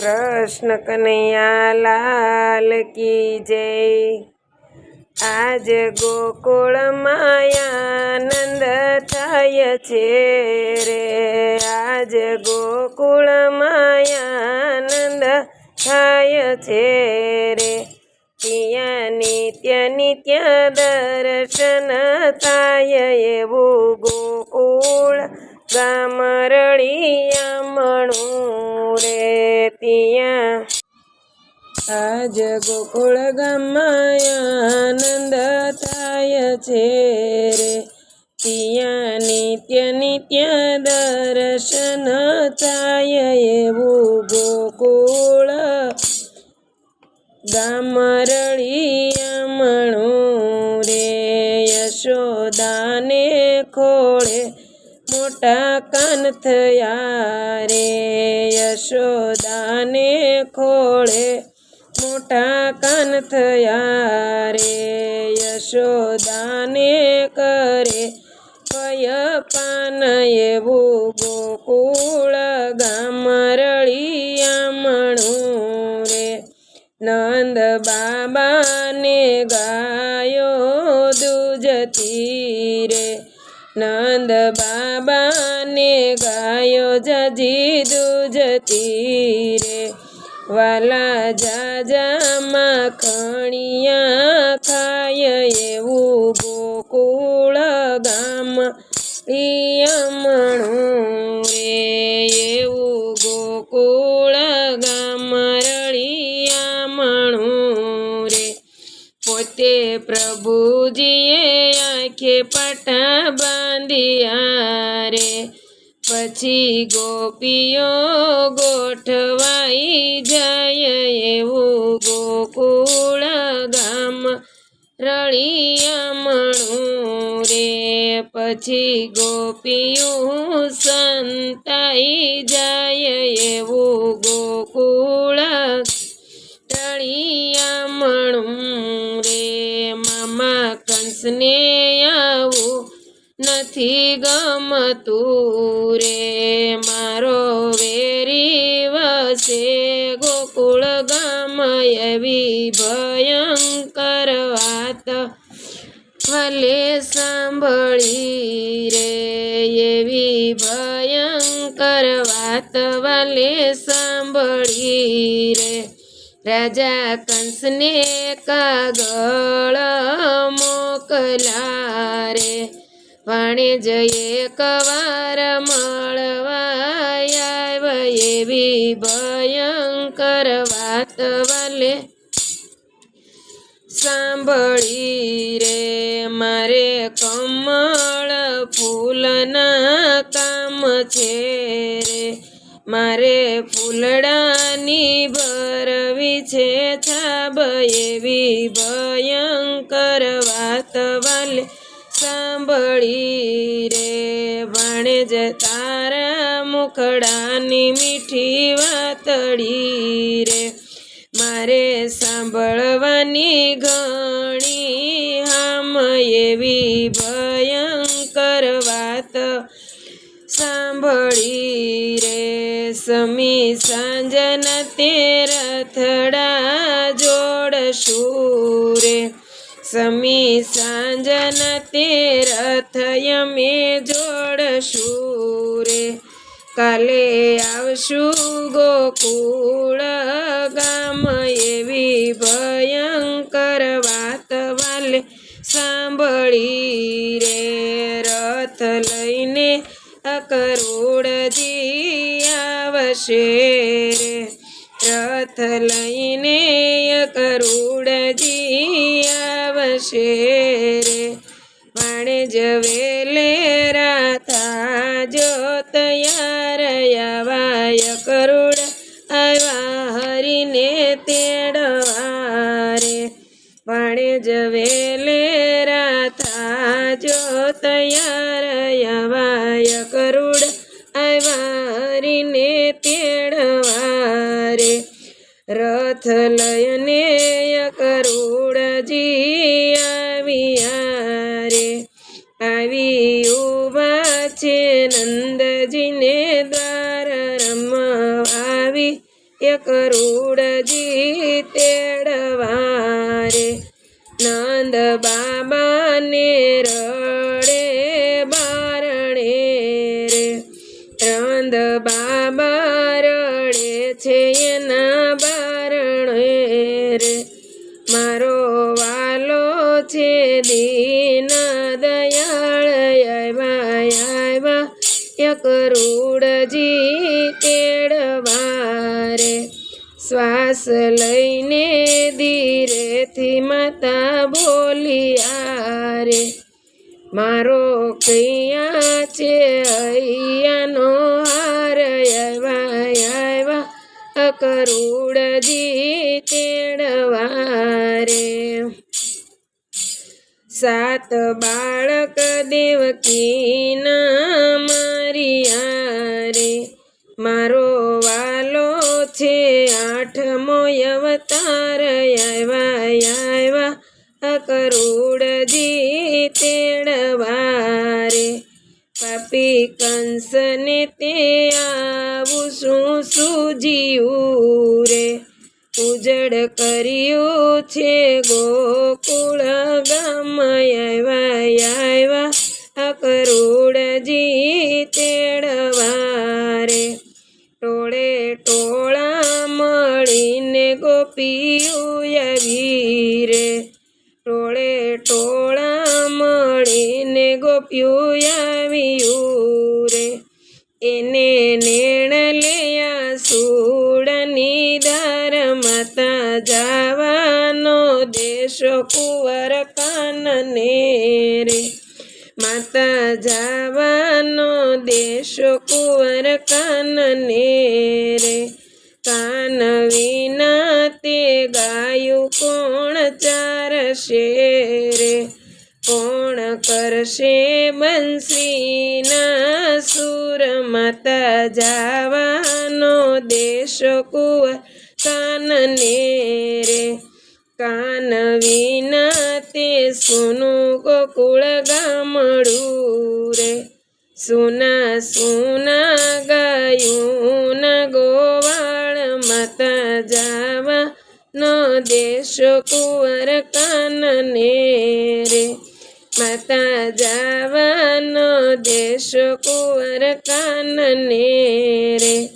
कृष्ण कन्हैया लाल की जय। आज गोकुल आनंद थाय छे रे। आज गोकुल आनंद थाय छे रे। तिया नित्य नित्य दर्शन थाय एवुं गोकुल गाम रळियामणुं रे। तिया आज गोकुल गाम आनंद थाय छे रे। तिया नित्य नित्य दर्शन थाय एवुं गोकुल गाम रळियामणुं रे। यशोदाने खोळे मोटा कान थया रे। यशोदाने खोळे मोटा कान थया रे। यशोदाने करे पयपान एवुं गोकुल गाम रळियामणुं रे। नंद बाबा ने गायो दूजती रे। नंद बाबा ने गायो जाजी दूजती रे। वाला जाजा माखणिया खाय एवुं गोकुल गाम रळियामणुं रे। एवुं गोकुल गाम रळियामणुं रे। पोते प्रभुजीए आंखे पाटा बांधिया रे। पछी गोपीओ गोठवाई जाय एवुं गोकुल गाम रळियामणुं रे। पछी गोपीओ संताई जाय एवुं गोकुल रळियामणुं रे। मामा कंसने आवुं नथी गमतुं रे। मारो वेरी वसे गोकुल गाम एवी भयंकर वात वाले सांभळी रे। एवी भयंकर वात वाले सांभळी रे। राजा कंसने कागळ मोकला रे। वाणिज एक वार मळवा आव एवी भयंकर वात वाले सांभळी रे। मारे कमळ फूलना काम छे रे। मारे फूलडानी भरवी छे छाब एवी भयंकर वात वाले सांभळी रे। वाणिज तारा मुखडानी मीठी वातड़ी रे। मारे सांभळवानी घणी हाम एवी भयंकर वात सांभळी रे। समी सांजना ते रथड़ा जोड़शुं रे। समी सांजना ते रथ यमे जोड़शुं रे। काले आवशुं गोकुल गाम एवी भयंकर वात वाले सांभळी रे। रथ लईने करोड़जी आवशे रे। रथ लईने करोड़जी आवशे रे। वाणिज वेलेरा थाजो तैयार आवा करोड़ आवा हरीने तेड़वा रे। वाणिज वेलेरा थाजो तैयार आवा करोड़ आवा हरीने तेड़वा रे। रथ लयने करोड़जी आविया रे। आवी उभा छे नंदजीने द्वार रमवा आवी કરુડજી તેડવા રે નંદ બાબાને રડે બારણે રે નંદ બાબા રડે છે એના બારણે રે મારો વાલો છે દીન દયાળ આવ્યા કરુડજી તેડવા રે શ્વાસ લઈને ધીરેથી માતા બોલિયા રે મારો કૈયા છે હૈયાનો હાર આવ્યા કરુડજી તેડવા રે સાત બાળક દેવકીના મારિયા રે મારો વાલો છે આઠમો અવતાર આવ્યા કરુડજી તેડવા રે પાપી કંસને તે આવું શું સૂજ્યું રે ઉજળ કર્યું છે ગોકુળ ગામ આવ્યા કરુડજી તેડવા રે ટોળે ટોળા મળીને ગોપીયું આવી રે ટોળે ટોળા મળીને ગોપીયું આવ્યું રે એને નેણ લેયા સુડની ધાર માતા જવાનો દેશો કુંવર કાનને રે માતા જવાનો દેશો કુંવર કાનને રે કાન વિના તે ગાયું કોણ ચારશે રે કોણ કરશે બંસીના સુર માતા જવાનો દેશો કુંવર કાનને રે કાન વિના તે સોનું ગોકુળ ગામડું રે સુના સુના ગાયું ના ગોવાળ માતા જવાનો દેશો કુંવર કાનને રે માતા જવાનો દેશો કુંવર કાનને રે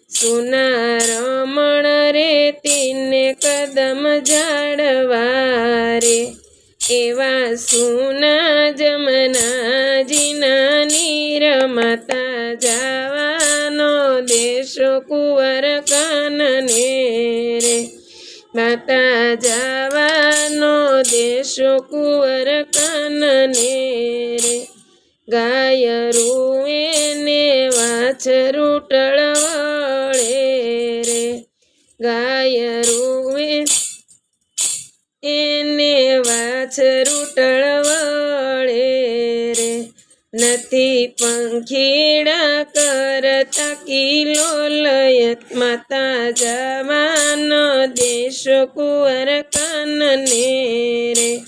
સુના રમણ રે તીને કદમ ઝાડવા રે એવા સુના જમનાજીના નીર માતા જવાનો દેશો કુંવર કાનને રે માતા જવાનો દેશો કુંવર કાનને રે ગાય રૂએ ને વાછરું ટળવળે રે ગાય રૂએ એને વાછરું ટળવળે રે નથી પંખીડા કરતા કિલોલયત માતા જવાનો દેશો કુંવર કાનને રે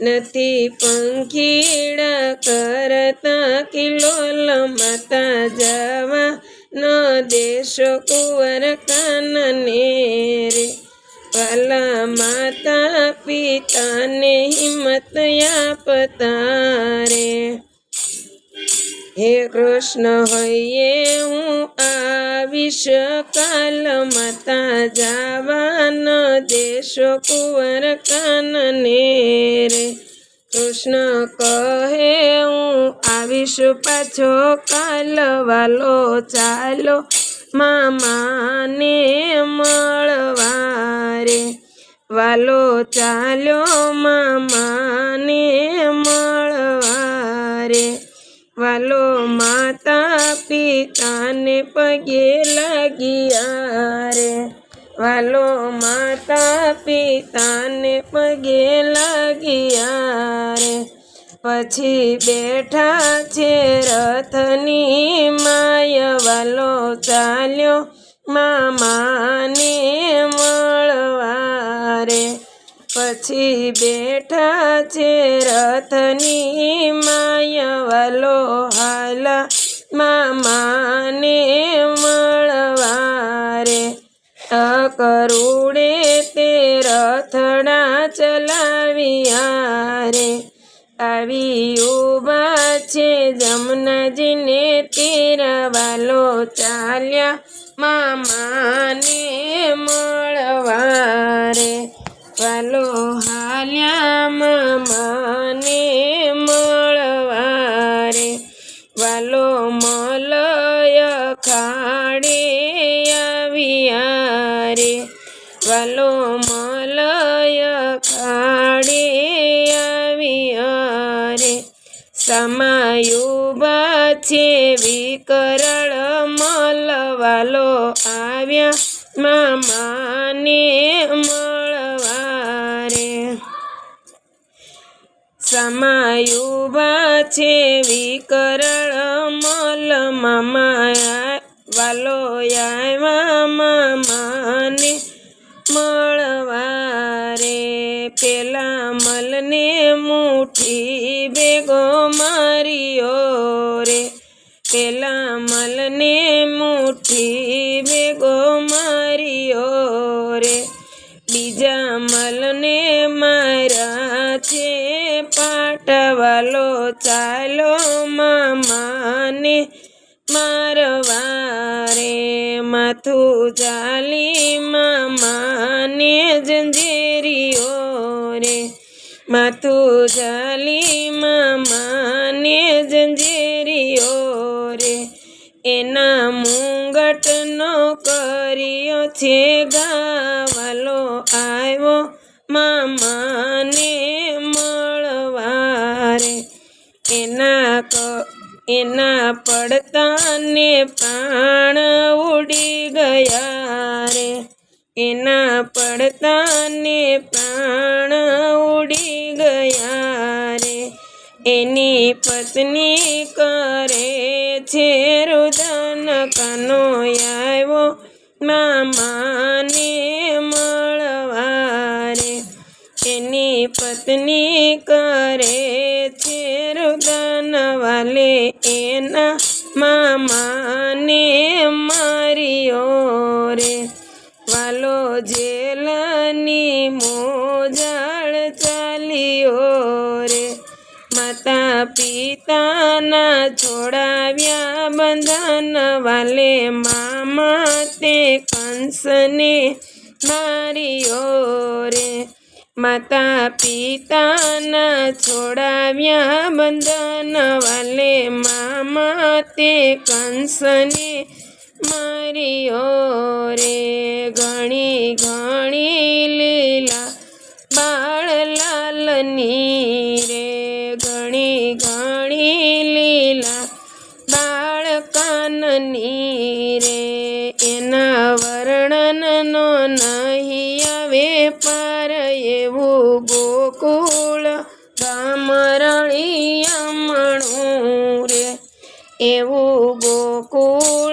નથી પંખીડા કરતા કિલોલ માતા જવાનો દેશો કુંવર કાનને રે વાલા માતા પિતાને હિંમત આપતા રે હે કૃષ્ણ હૈયે હું આવીશ કાલ માતા જવાનો દેશો કુંવર કાનને રે કૃષ્ણ કહે હું આવીશ પાછો કાલ વાલો ચાલો મામાને મળવા રે વાલો ચાલ્યો મામાને મળવા રે વાલો માતા પિતાને પગે લાગ્યા રે વાલો માતા પિતાને પગે લાગ્યા રે પછી બેઠા છે રથની માય વાલો ચાલ્યો મામાને મળવા રે પછી બેઠા છે રથની માય વાલો હાલા મામાને મળવા રે કરુડે તે રથડા ચલાવ્યા રે આવી ઉભા છે જમનાજીને તીરવાલો ચાલ્યા મામાને મળવા રે વાલો હાલ્યા મામાને મળવા રે વાલો મલય ખાડે આવ્યા રે વાલો મલય ખાડે આવ્યા રે સમાયુબા છે વિકરળ મલવાલો આવ્યા મામાને મળવા રે સમાયુબા છે વિકરળ મલ મામા વાલો આવ્યા મામાને મળવા રે પેલા મલને મુઠ્ઠી ભેગો માર્યો રે પેલા મલને મુઠ્ઠી ભેગો માર્યો રે બીજા મલને માર્યા છે પાટવાલો ચાલો મામાને મારવા રે માથું ચાલી મામાને જંજીરીઓ રે માથું ચાલી મામાને જંજીરીઓ રે એના મુંગટનો કર્યો છે ગાવાલો આવ્યો મામાને મળવા રે એના પડતાને પ્રાણ ઉડી ગયા રે એના પડતાને પ્રાણ ઉડી ગયા રે એની પત્ની કરે છે રુદન કાનો આવ્યો મામાને મળવા રે એની પત્ની કરે છે રુદન વાલે એના મામાને માર્યો રે વાલો જેલની મોજાળ ચાલ્યો રે માતા પિતાના છોડાવ્યા બંધન વાલે મામા તે કંસને માર્યો રે માતા પિતાના છોડાવ્યા બંધન વાલે મામા તે કંસને માર્યો રે ઘણી ઘણી લીલા બાળલાલની રે ઘણી ઘણી લીલા બાળકાનની રે એના વર્ણનનો નહીં આવે પાર એવું ગોકુળ ગામ રળિયામણું રે એવું ગોકુળ